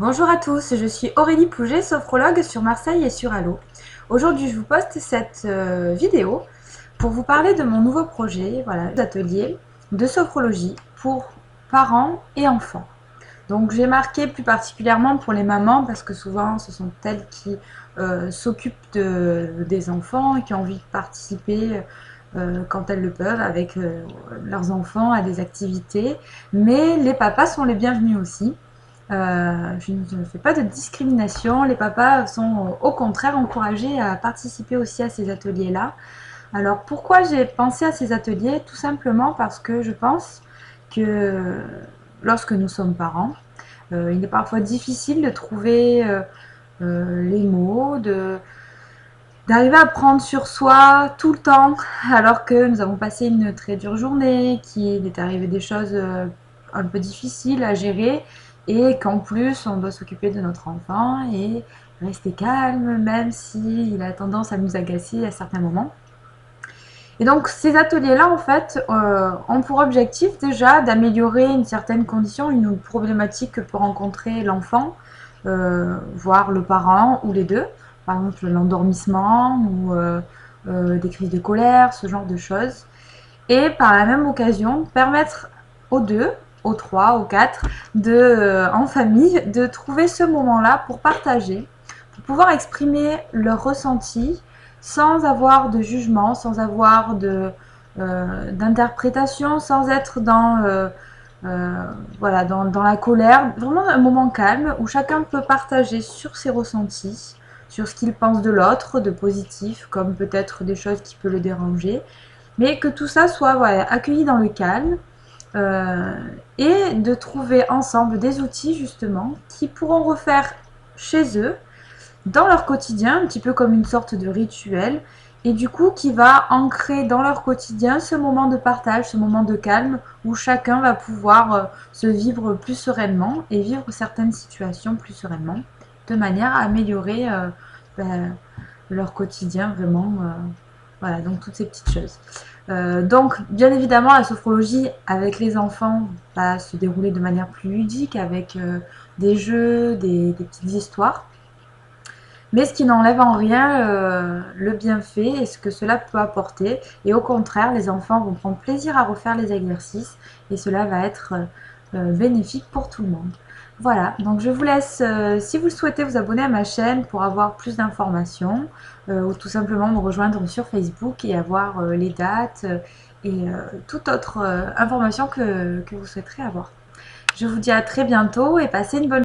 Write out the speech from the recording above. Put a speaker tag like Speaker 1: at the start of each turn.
Speaker 1: Bonjour à tous, je suis Aurélie Pouget, sophrologue sur Marseille et sur Allo. Aujourd'hui, je vous poste cette vidéo pour vous parler de mon nouveau projet, d'atelier de sophrologie pour parents et enfants. Donc j'ai marqué plus particulièrement pour les mamans parce que souvent ce sont elles qui s'occupent des enfants et qui ont envie de participer quand elles le peuvent avec leurs enfants à des activités. Mais les papas sont les bienvenus aussi. Je ne fais pas de discrimination. Les papas sont au contraire encouragés à participer aussi à ces ateliers-là. Alors pourquoi j'ai pensé à ces ateliers? Tout simplement parce que je pense que lorsque nous sommes parents, il est parfois difficile de trouver les mots, d'arriver à prendre sur soi tout le temps, alors que nous avons passé une très dure journée, qu'il est arrivé des choses un peu difficiles à gérer, et qu'en plus on doit s'occuper de notre enfant et rester calme, même s'il a tendance à nous agacer à certains moments. Et donc ces ateliers-là, en fait, ont pour objectif déjà d'améliorer une certaine condition, une problématique que peut rencontrer l'enfant, voire le parent ou les deux. Par exemple l'endormissement ou des crises de colère, ce genre de choses. Et par la même occasion, permettre aux deux, aux trois, aux quatre, en famille, de trouver ce moment-là pour partager, pour pouvoir exprimer leurs ressentis sans avoir de jugement, sans avoir d'interprétation, sans être dans la colère. Vraiment un moment calme où chacun peut partager sur ses ressentis, sur ce qu'il pense de l'autre, de positif, comme peut-être des choses qui peuvent le déranger, mais que tout ça soit accueilli dans le calme, euh, et de trouver ensemble des outils justement qui pourront refaire chez eux, dans leur quotidien, un petit peu comme une sorte de rituel, et du coup qui va ancrer dans leur quotidien ce moment de partage, ce moment de calme où chacun va pouvoir se vivre plus sereinement et vivre certaines situations plus sereinement, de manière à améliorer ben, leur quotidien vraiment. Voilà, donc toutes ces petites choses. Donc, bien évidemment, la sophrologie avec les enfants va se dérouler de manière plus ludique, avec des jeux, des petites histoires. Mais ce qui n'enlève en rien le bienfait et ce que cela peut apporter. Et au contraire, les enfants vont prendre plaisir à refaire les exercices et cela va être bénéfique pour tout le monde. Voilà, donc je vous laisse, si vous le souhaitez, vous abonner à ma chaîne pour avoir plus d'informations ou tout simplement me rejoindre sur Facebook et avoir les dates et toute autre information que vous souhaiterez avoir. Je vous dis à très bientôt et passez une bonne journée.